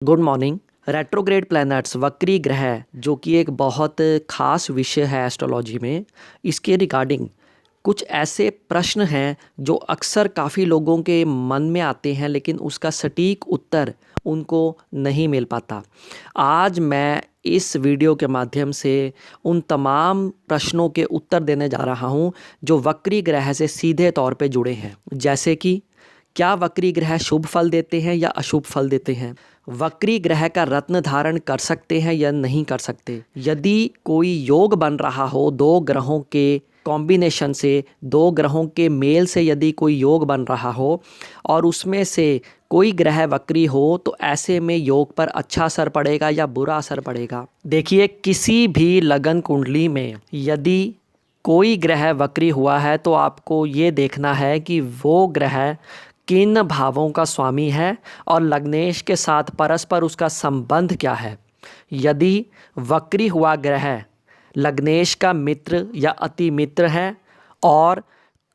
Good morning. Retrograde planets वक्री ग्रह जो कि एक बहुत ख़ास विषय है एस्ट्रोलॉजी में, इसके रिगार्डिंग कुछ ऐसे प्रश्न हैं जो अक्सर काफ़ी लोगों के मन में आते हैं लेकिन उसका सटीक उत्तर उनको नहीं मिल पाता। आज मैं इस वीडियो के माध्यम से उन तमाम प्रश्नों के उत्तर देने जा रहा हूं जो वक्री ग्रह से सीधे तौर पे जुड़े हैं। जैसे कि क्या वक्री ग्रह शुभ फल देते हैं या अशुभ फल देते हैं? वक्री ग्रह का रत्न धारण कर सकते हैं या नहीं कर सकते? यदि कोई योग बन रहा हो दो ग्रहों के कॉम्बिनेशन से, दो ग्रहों के मेल से यदि कोई योग बन रहा हो और उसमें से कोई ग्रह वक्री हो तो ऐसे में योग पर अच्छा असर पड़ेगा या बुरा असर पड़ेगा? देखिए, किसी भी लगन कुंडली में यदि कोई ग्रह वक्री हुआ है तो आपको ये देखना है कि वो ग्रह किन भावों का स्वामी है और लग्नेश के साथ परस्पर उसका संबंध क्या है। यदि वक्री हुआ ग्रह लग्नेश का मित्र या अति मित्र है और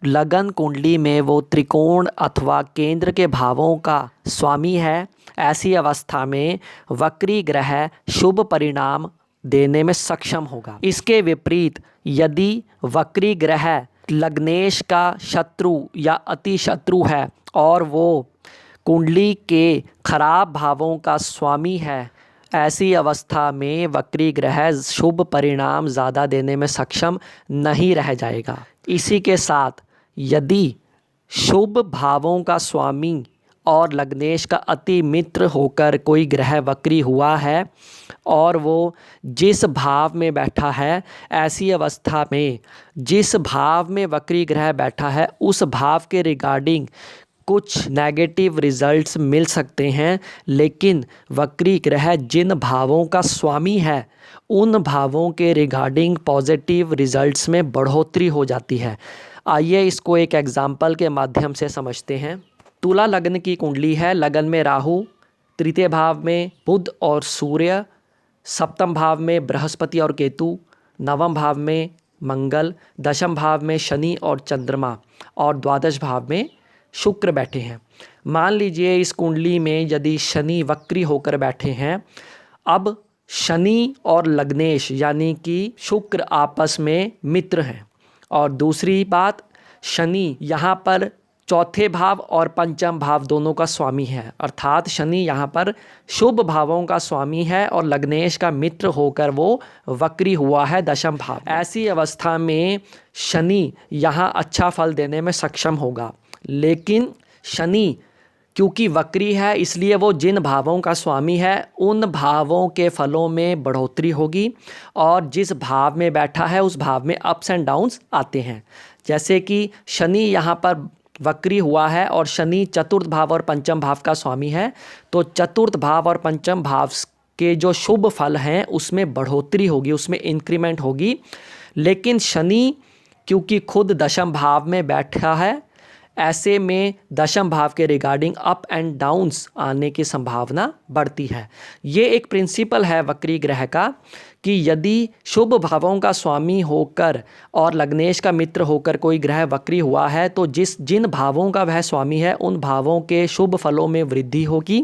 लगन कुंडली में वो त्रिकोण अथवा केंद्र के भावों का स्वामी है, ऐसी अवस्था में वक्री ग्रह शुभ परिणाम देने में सक्षम होगा। इसके विपरीत यदि वक्री ग्रह लग्नेश का शत्रु या अति शत्रु है और वो कुंडली के खराब भावों का स्वामी है, ऐसी अवस्था में वक्री ग्रह शुभ परिणाम ज़्यादा देने में सक्षम नहीं रह जाएगा। इसी के साथ यदि शुभ भावों का स्वामी और लग्नेश का अति मित्र होकर कोई ग्रह वक्री हुआ है और वो जिस भाव में बैठा है, ऐसी अवस्था में जिस भाव में वक्री ग्रह बैठा है उस भाव के रिगार्डिंग कुछ नेगेटिव रिजल्ट्स मिल सकते हैं, लेकिन वक्री ग्रह जिन भावों का स्वामी है उन भावों के रिगार्डिंग पॉजिटिव रिजल्ट्स में बढ़ोतरी हो जाती है। आइए इसको एक एग्जाम्पल के माध्यम से समझते हैं। तुला लग्न की कुंडली है, लगन में राहु, तृतीय भाव में बुध और सूर्य, सप्तम भाव में बृहस्पति और केतु, नवम भाव में मंगल, दशम भाव में शनि और चंद्रमा और द्वादश भाव में शुक्र बैठे हैं। मान लीजिए इस कुंडली में यदि शनि वक्री होकर बैठे हैं, अब शनि और लग्नेश यानी कि शुक्र आपस में मित्र हैं। और दूसरी बात, शनि यहाँ पर चौथे भाव और पंचम भाव दोनों का स्वामी है, अर्थात शनि यहाँ पर शुभ भावों का स्वामी है और लग्नेश का मित्र होकर वो वक्री हुआ है दशम भाव। ऐसी अवस्था में शनि यहाँ अच्छा फल देने में सक्षम होगा, लेकिन शनि क्योंकि वक्री है इसलिए वो जिन भावों का स्वामी है उन भावों के फलों में बढ़ोतरी होगी और जिस भाव में बैठा है उस भाव में अप्स एंड डाउन्स आते हैं। जैसे कि शनि यहाँ पर वक्री हुआ है और शनि चतुर्थ भाव और पंचम भाव का स्वामी है, तो चतुर्थ भाव और पंचम भाव के जो शुभ फल हैं उसमें बढ़ोतरी होगी, उसमें इंक्रीमेंट होगी। लेकिन शनि क्योंकि खुद दशम भाव में बैठा है, ऐसे में दशम भाव के रिगार्डिंग अप एंड डाउन्स आने की संभावना बढ़ती है। ये एक प्रिंसिपल है वक्री ग्रह का कि यदि शुभ भावों का स्वामी होकर और लग्नेश का मित्र होकर कोई ग्रह वक्री हुआ है तो जिन भावों का वह स्वामी है उन भावों के शुभ फलों में वृद्धि होगी,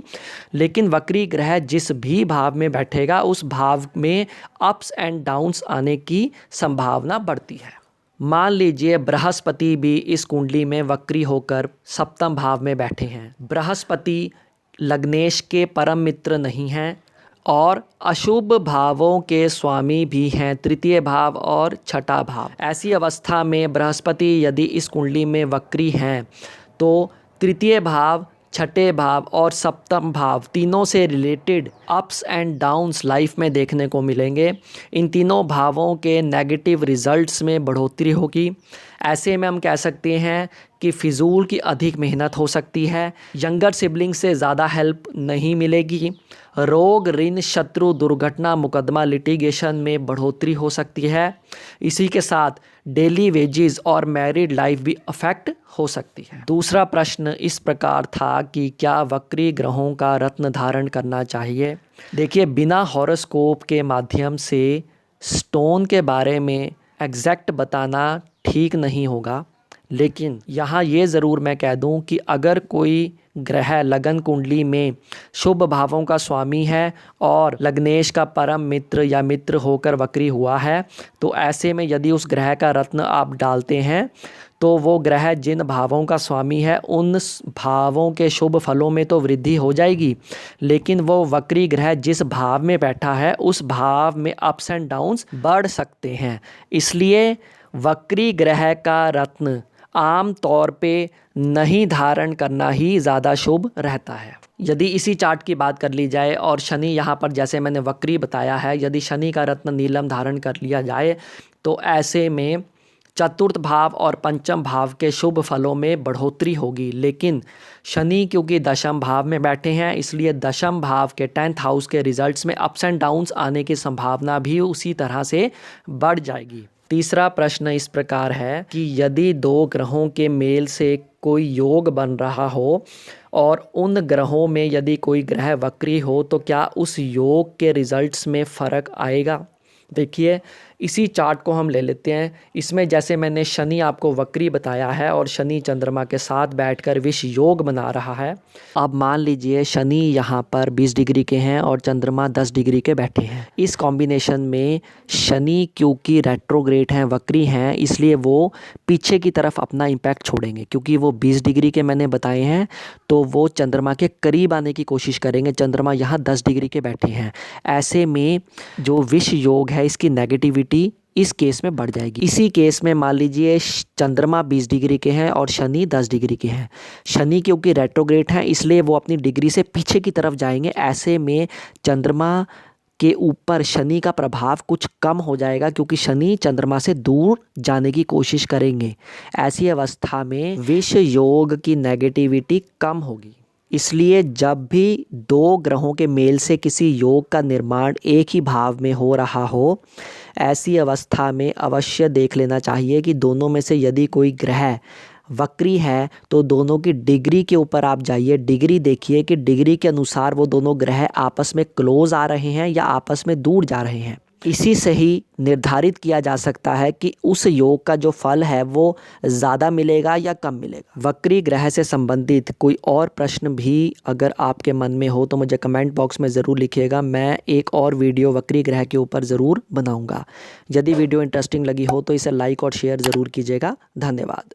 लेकिन वक्री ग्रह जिस भी भाव में बैठेगा उस भाव में अप्स एंड डाउन्स आने की संभावना बढ़ती है। मान लीजिए बृहस्पति भी इस कुंडली में वक्री होकर सप्तम भाव में बैठे हैं। बृहस्पति लग्नेश के परम मित्र नहीं हैं और अशुभ भावों के स्वामी भी हैं, तृतीय भाव और छठा भाव। ऐसी अवस्था में बृहस्पति यदि इस कुंडली में वक्री हैं तो तृतीय भाव, छठे भाव और सप्तम भाव तीनों से related ups and downs life में देखने को मिलेंगे। इन तीनों भावों के नेगेटिव रिजल्ट्स में बढ़ोतरी होगी। ऐसे में हम कह सकते हैं कि फिजूल की अधिक मेहनत हो सकती है, यंगर सिबलिंग से ज़्यादा हेल्प नहीं मिलेगी, रोग, ऋण, शत्रु, दुर्घटना, मुकदमा, लिटिगेशन में बढ़ोतरी हो सकती है। इसी के साथ डेली वेजेस और मैरिड लाइफ भी अफेक्ट हो सकती है। दूसरा प्रश्न इस प्रकार था कि क्या वक्री ग्रहों का रत्न धारण करना चाहिए? देखिए, बिना हॉरोस्कोप के माध्यम से स्टोन के बारे में एग्जैक्ट बताना ठीक नहीं होगा। लेकिन यहाँ ये ज़रूर मैं कह दूँ कि अगर कोई ग्रह लगन कुंडली में शुभ भावों का स्वामी है और लग्नेश का परम मित्र या मित्र होकर वक्री हुआ है, तो ऐसे में यदि उस ग्रह का रत्न आप डालते हैं तो वो ग्रह जिन भावों का स्वामी है उन भावों के शुभ फलों में तो वृद्धि हो जाएगी, लेकिन वो वक्री ग्रह जिस भाव में बैठा है उस भाव में अप्स एंड डाउन्स बढ़ सकते हैं। इसलिए वक्री ग्रह का रत्न आम तौर पे नहीं धारण करना ही ज़्यादा शुभ रहता है। यदि इसी चार्ट की बात कर ली जाए और शनि यहाँ पर जैसे मैंने वक्री बताया है, यदि शनि का रत्न नीलम धारण कर लिया जाए तो ऐसे में चतुर्थ भाव और पंचम भाव के शुभ फलों में बढ़ोतरी होगी। लेकिन शनि क्योंकि दशम भाव में बैठे हैं, इसलिए दशम भाव के 10th हाउस के रिजल्ट्स में अप्स एंड डाउन्स आने की संभावना भी उसी तरह से बढ़ जाएगी। तीसरा प्रश्न इस प्रकार है कि यदि दो ग्रहों के मेल से कोई योग बन रहा हो और उन ग्रहों में यदि कोई ग्रह वक्री हो तो क्या उस योग के रिजल्ट्स में फ़र्क आएगा। देखिए इसी चार्ट को हम ले लेते हैं। इसमें जैसे मैंने शनि आपको वक्री बताया है और शनि चंद्रमा के साथ बैठकर विष योग बना रहा है। अब मान लीजिए शनि यहाँ पर 20 डिग्री के हैं और चंद्रमा 10 डिग्री के बैठे हैं। इस कॉम्बिनेशन में शनि क्योंकि रेट्रोग्रेड हैं, वक्री हैं, इसलिए वो पीछे की तरफ अपना इम्पैक्ट छोड़ेंगे। क्योंकि वो 20 डिग्री के मैंने बताए हैं तो वो चंद्रमा के करीब आने की कोशिश करेंगे। चंद्रमा यहाँ 10 डिग्री के बैठे हैं। ऐसे में जो विष योग है इसकी नेगेटिविटी इस केस में बढ़ जाएगी। इसी केस में मान लीजिए चंद्रमा 20 डिग्री के हैं और शनि 10 डिग्री के हैं। शनि क्योंकि रेट्रोग्रेड हैं इसलिए वो अपनी डिग्री से पीछे की तरफ जाएंगे। ऐसे में चंद्रमा के ऊपर शनि का प्रभाव कुछ कम हो जाएगा क्योंकि शनि चंद्रमा से दूर जाने की कोशिश करेंगे। ऐसी अवस्था में विष योग की नेगेटिविटी कम होगी। इसलिए जब भी दो ग्रहों के मेल से किसी योग का निर्माण एक ही भाव में हो रहा हो, ऐसी अवस्था में अवश्य देख लेना चाहिए कि दोनों में से यदि कोई ग्रह वक्री है तो दोनों की डिग्री के ऊपर आप जाइए, डिग्री देखिए कि डिग्री के अनुसार वो दोनों ग्रह आपस में क्लोज आ रहे हैं या आपस में दूर जा रहे हैं। इसी से ही निर्धारित किया जा सकता है कि उस योग का जो फल है वो ज़्यादा मिलेगा या कम मिलेगा। वक्री ग्रह से संबंधित कोई और प्रश्न भी अगर आपके मन में हो तो मुझे कमेंट बॉक्स में ज़रूर लिखिएगा। मैं एक और वीडियो वक्री ग्रह के ऊपर ज़रूर बनाऊंगा। यदि वीडियो इंटरेस्टिंग लगी हो तो इसे लाइक और शेयर ज़रूर कीजिएगा। धन्यवाद।